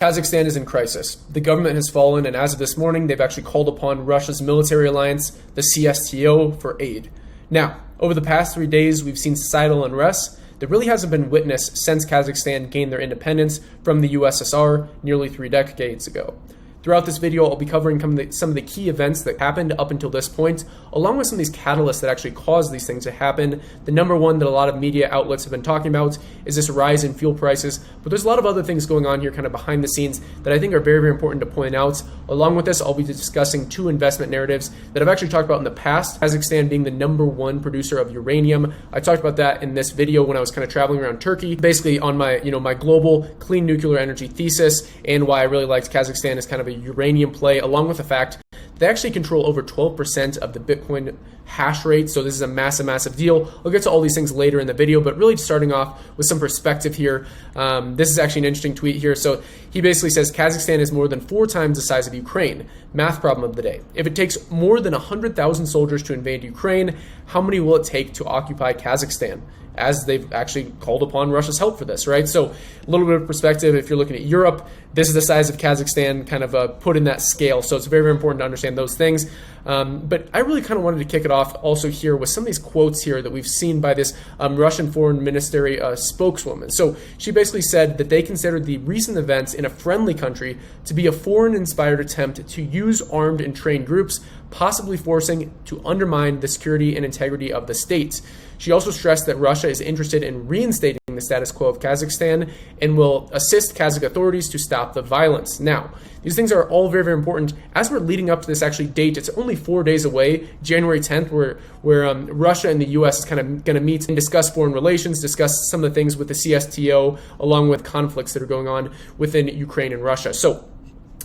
Kazakhstan is in crisis. The government has fallen, and as of this morning, they've actually called upon Russia's military alliance, the CSTO, for aid. Now, over the past 3 days, we've seen societal unrest that really hasn't been witnessed since Kazakhstan gained their independence from the USSR nearly 3 decades ago. Throughout this video, I'll be covering some of the key events that happened up until this point, along with some of these catalysts that actually caused these things to happen. The number one that a lot of media outlets have been talking about is this rise in fuel prices, but there's a lot of other things going on here kind of behind the scenes that I think are very, very important to point out. Along with this, I'll be discussing 2 investment narratives that I've actually talked about in the past, Kazakhstan being the number 1 producer of uranium. I talked about that in this video when I was kind of traveling around Turkey, basically on my, my global clean nuclear energy thesis, and why I really liked Kazakhstan as kind of a uranium play, along with the fact they actually control over 12% of the Bitcoin hash rate. So this is a massive, massive deal. I'll get to all these things later in the video, but really starting off with some perspective here. This is actually an interesting tweet here. So he basically says Kazakhstan is more than 4 times the size of Ukraine. Math problem of the day. If it takes more than 100,000 soldiers to invade Ukraine, how many will it take to occupy Kazakhstan? As they've actually called upon Russia's help for this, right? So a little bit of perspective, if you're looking at Europe, this is the size of Kazakhstan kind of put in that scale. So it's very, very important to understand those things. But I really kind of wanted to kick it off also here with some of these quotes here that we've seen by this Russian foreign ministry spokeswoman. So she basically said that they considered the recent events in a friendly country to be a foreign-inspired attempt to use armed and trained groups, possibly forcing to undermine the security and integrity of the state. She also stressed that Russia is interested in reinstating the status quo of Kazakhstan and will assist Kazakh authorities to stop the violence. Now, these things are all very, very important. As we're leading up to this actually date, it's only 4 days away, January 10th, where Russia and the U.S. is kind of going to meet and discuss foreign relations, discuss some of the things with the CSTO, along with conflicts that are going on within Ukraine and Russia. So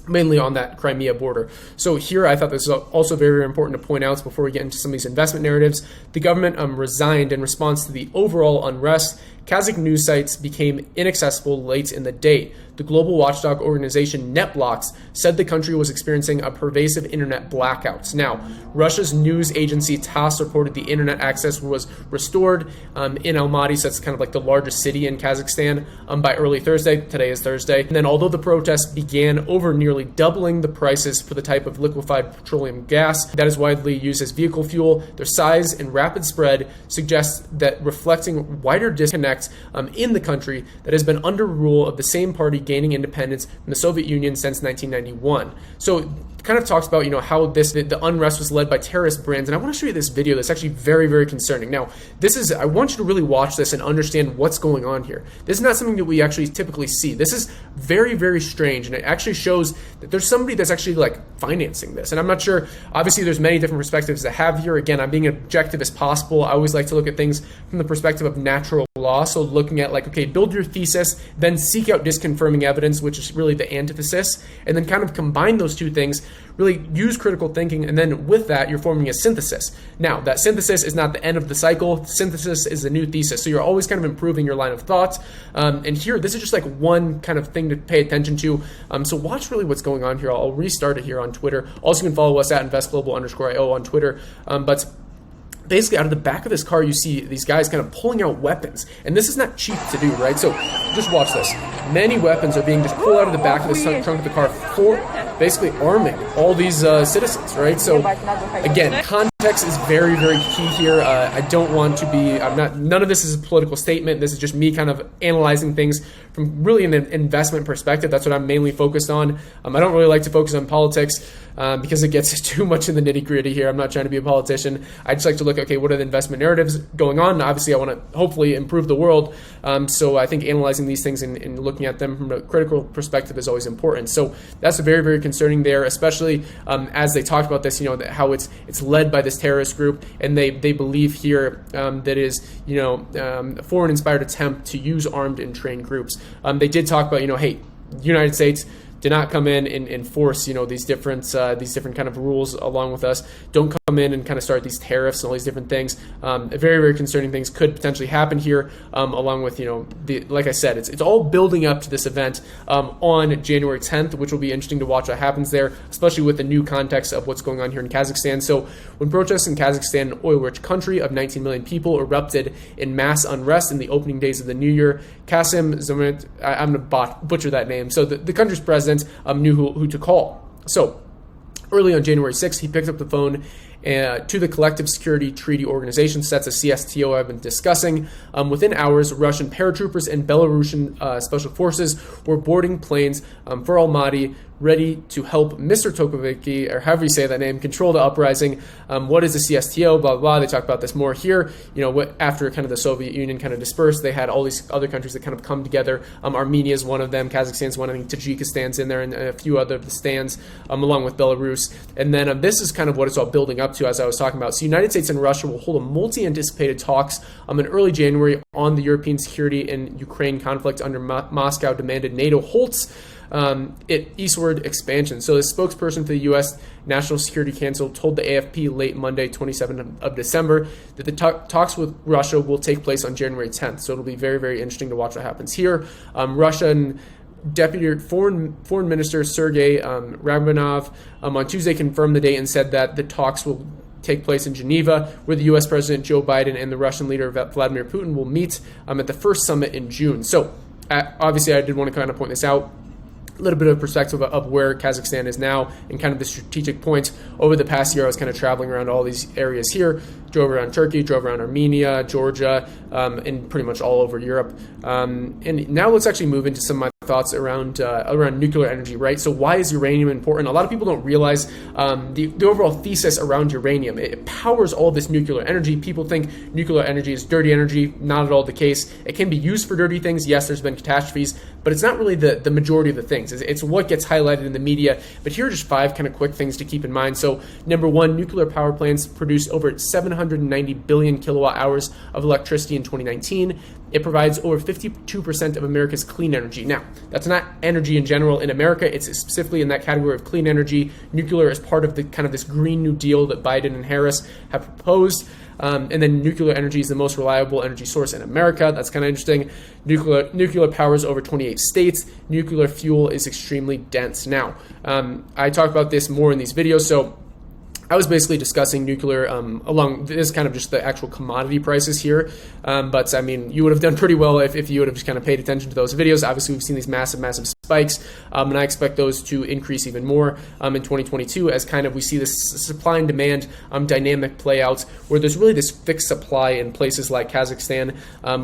mainly on that Crimea border. So here I thought this is also very, very important to point out before we get into some of these investment narratives. The government resigned in response to the overall unrest. Kazakh news sites became inaccessible late in the day. The global watchdog organization NetBlocks said the country was experiencing a pervasive internet blackouts. Now, Russia's news agency TASS reported the internet access was restored in Almaty, so that's kind of like the largest city in Kazakhstan, by early Thursday. Today is Thursday. And then although the protests began over nearly doubling the prices for the type of liquefied petroleum gas that is widely used as vehicle fuel, their size and rapid spread suggests that reflecting wider disconnect in the country that has been under rule of the same party gaining independence from the Soviet Union since 1991. So kind of talks about, how the unrest was led by terrorist brands. And I want to show you this video that's actually very, very concerning. Now, I want you to really watch this and understand what's going on here. This is not something that we actually typically see. This is very, very strange. And it actually shows that there's somebody that's actually financing this. And I'm not sure, obviously there's many different perspectives to have here. Again, I'm being objective as possible. I always like to look at things from the perspective of natural law. So looking at okay, build your thesis, then seek out disconfirming evidence, which is really the antithesis, and then kind of combine those two things, really use critical thinking, and then with that, you're forming a synthesis. Now, that synthesis is not the end of the cycle. Synthesis is the new thesis. So you're always kind of improving your line of thought. And here, this is just one kind of thing to pay attention to. So watch really what's going on here. I'll restart it here on Twitter. Also, you can follow us at investglobal_io on Twitter. But basically, out of the back of this car, you see these guys kind of pulling out weapons. And this is not cheap to do, right? So just watch this. Many weapons are being just pulled out of the back of the trunk of the car for basically arming all these citizens, right? So again, context is very, very key here. I don't want to be, none of this is a political statement. This is just me kind of analyzing things from really an investment perspective. That's what I'm mainly focused on. I don't really like to focus on politics because it gets too much in the nitty gritty here. I'm not trying to be a politician. I just like to look, okay, what are the investment narratives going on? Obviously, I want to hopefully improve the world. So I think analyzing these things and looking at them from a critical perspective is always important. So that's very, very concerning there, especially as they talked about this, how it's led by this terrorist group, and they believe here that is, a foreign-inspired attempt to use armed and trained groups. They did talk about, hey, the United States do not come in and enforce, these different kind of rules along with us. Don't come in and kind of start these tariffs and all these different things. Very, very concerning things could potentially happen here, along with, like I said, it's all building up to this event on January 10th, which will be interesting to watch what happens there, especially with the new context of what's going on here in Kazakhstan. So when protests in Kazakhstan, an oil-rich country of 19 million people, erupted in mass unrest in the opening days of the new year, Kasim Zomit, I'm going to butcher that name, so the country's president knew who to call. So early on January 6th, he picked up the phone to the Collective Security Treaty Organization, so that's a CSTO I've been discussing. Within hours, Russian paratroopers and Belarusian special forces were boarding planes for Almaty, ready to help Mr. Tokovicki, or however you say that name, control the uprising. What is the CSTO? Blah, blah, blah. They talk about this more here. After kind of the Soviet Union kind of dispersed, they had all these other countries that kind of come together. Armenia is one of them. Kazakhstan's one. I think Tajikistan's in there, and a few other of the stands, along with Belarus. And then this is kind of what it's all building up to, as I was talking about. So United States and Russia will hold a multi-anticipated talks in early January on the European security and Ukraine conflict under Moscow demanded NATO halts eastward expansion. So the spokesperson for the U.S. National Security Council told the AFP late Monday, 27th of December, that the talks with Russia will take place on January 10th. So it'll be very, very interesting to watch what happens here. Russian Deputy Foreign Minister Sergei Rabanov on Tuesday confirmed the date and said that the talks will take place in Geneva, where the U.S. President Joe Biden and the Russian leader Vladimir Putin will meet at the first summit in June. So obviously I did want to kind of point this out. A little bit of perspective of where Kazakhstan is now and kind of the strategic points. Over the past year, I was kind of traveling around all these areas here, drove around Turkey, drove around Armenia, Georgia, and pretty much all over Europe. And now let's actually move into some of my thoughts around nuclear energy, right? So why is uranium important? A lot of people don't realize the overall thesis around uranium. It powers all this nuclear energy. People think nuclear energy is dirty energy. Not at all the case. It can be used for dirty things. Yes, there's been catastrophes, but it's not really the majority of the things. It's what gets highlighted in the media. But here are just 5 kind of quick things to keep in mind. So number 1, nuclear power plants produce over 790 billion kilowatt hours of electricity in 2019. It provides over 52% of America's clean energy. Now, that's not energy in general in America. It's specifically in that category of clean energy. Nuclear is part of the kind of this Green New Deal that Biden and Harris have proposed. And then nuclear energy is the most reliable energy source in America. That's kind of interesting. Nuclear powers over 28 states. Nuclear fuel is extremely dense. Now, I talk about this more in these videos. So I was basically discussing nuclear along this kind of just the actual commodity prices here. But I mean, you would have done pretty well if you would have just kind of paid attention to those videos. Obviously, we've seen these massive spikes, and I expect those to increase even more in 2022 as kind of we see this supply and demand dynamic play out where there's really this fixed supply in places like Kazakhstan,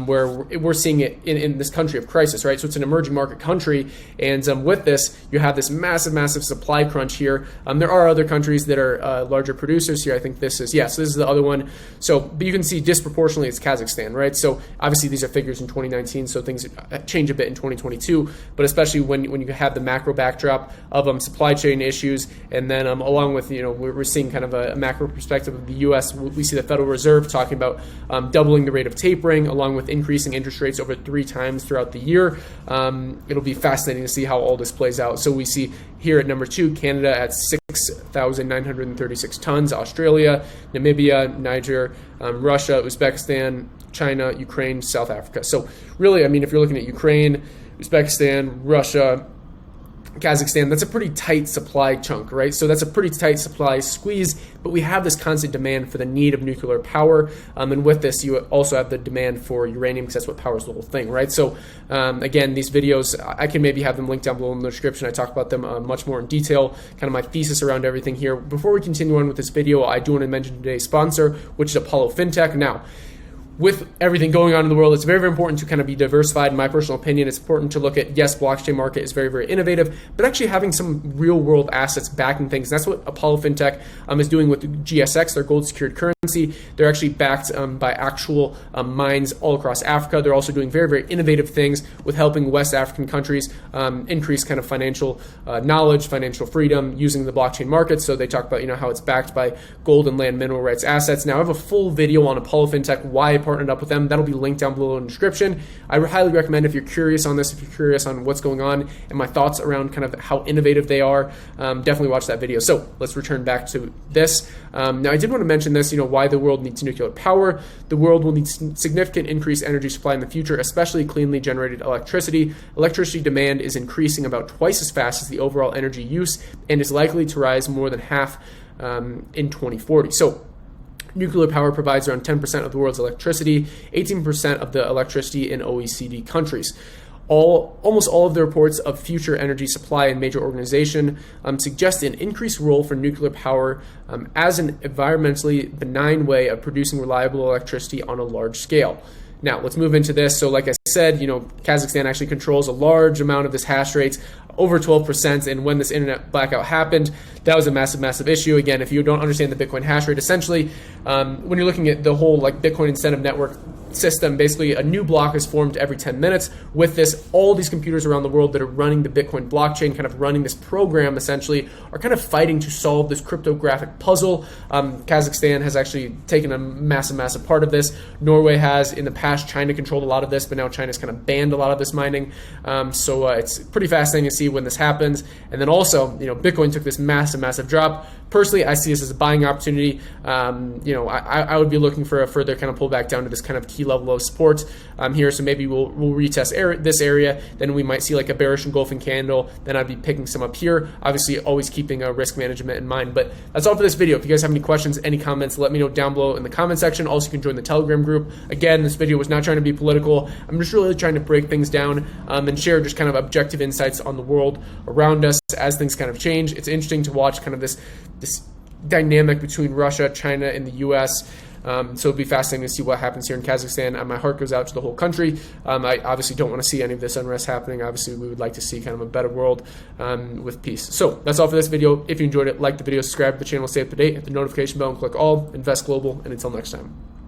where we're seeing it in this country of crisis, right? So it's an emerging market country, and with this, you have this massive supply crunch here. There are other countries that are larger producers here. I think this is this is the other one. So, but you can see disproportionately it's Kazakhstan, right? So obviously these are figures in 2019, so things change a bit in 2022, but especially when you have the macro backdrop of supply chain issues, and then along with we're seeing kind of a macro perspective of the U.S. We see the Federal Reserve talking about doubling the rate of tapering, along with increasing interest rates over 3 times throughout the year. It'll be fascinating to see how all this plays out. So we see here at number 2, Canada at 6,936 tons, Australia, Namibia, Niger, Russia, Uzbekistan, China, Ukraine, South Africa. So really, I mean, if you're looking at Ukraine, Uzbekistan, Russia, Kazakhstan, that's a pretty tight supply chunk, right? So that's a pretty tight supply squeeze, but we have this constant demand for the need of nuclear power. And with this, you also have the demand for uranium because that's what powers the whole thing, right? So again, these videos, I can maybe have them linked down below in the description. I talk about them much more in detail, kind of my thesis around everything here. Before we continue on with this video, I do want to mention today's sponsor, which is Apollo FinTech. Now, with everything going on in the world, it's very, very important to kind of be diversified. In my personal opinion, it's important to look at, yes, blockchain market is very, very innovative, but actually having some real world assets backing things. And that's what Apollo FinTech is doing with GSX, their gold secured currency. They're actually backed by actual mines all across Africa. They're also doing very, very innovative things with helping West African countries increase kind of financial knowledge, financial freedom using the blockchain market. So they talk about, how it's backed by gold and land mineral rights assets. Now I have a full video on Apollo FinTech, why part partnered up with them. That'll be linked down below in the description. I highly recommend, if you're curious on this, if you're curious on what's going on and my thoughts around kind of how innovative they are, definitely watch that video. So let's return back to this. Now, I did want to mention this, why the world needs nuclear power. The world will need significant increased energy supply in the future, especially cleanly generated electricity. Electricity demand is increasing about twice as fast as the overall energy use and is likely to rise more than half in 2040. So nuclear power provides around 10% of the world's electricity, 18% of the electricity in OECD countries. Almost all of the reports of future energy supply in major organizations suggest an increased role for nuclear power as an environmentally benign way of producing reliable electricity on a large scale. Now, let's move into this. So like I said, Kazakhstan actually controls a large amount of this hash rate, over 12%. And when this internet blackout happened, that was a massive, massive issue. Again, if you don't understand the Bitcoin hash rate, essentially, when you're looking at the whole Bitcoin incentive network system, basically a new block is formed every 10 minutes. With this, all these computers around the world that are running the Bitcoin blockchain, kind of running this program, essentially, are kind of fighting to solve this cryptographic puzzle. Kazakhstan has actually taken a massive, massive part of this. Norway has in the past. China controlled a lot of this, but now China's kind of banned a lot of this mining. So it's pretty fascinating to see when this happens. And then also, Bitcoin took this massive, massive drop. Personally, I see this as a buying opportunity. I would be looking for a further kind of pullback down to this kind of key level of support here. So maybe we'll retest this area. Then we might see like a bearish engulfing candle. Then I'd be picking some up here. Obviously, always keeping a risk management in mind. But that's all for this video. If you guys have any questions, any comments, let me know down below in the comment section. Also, you can join the Telegram group. Again, this video was not trying to be political. I'm just really trying to break things down and share just kind of objective insights on the world around us as things kind of change. It's interesting to watch kind of this dynamic between Russia, China, and the U.S. So it'll be fascinating to see what happens here in Kazakhstan. My heart goes out to the whole country. I obviously don't want to see any of this unrest happening. Obviously, we would like to see kind of a better world with peace. So that's all for this video. If you enjoyed it, like the video, subscribe to the channel, stay up to date, hit the notification bell, and click all. Invest global, and until next time.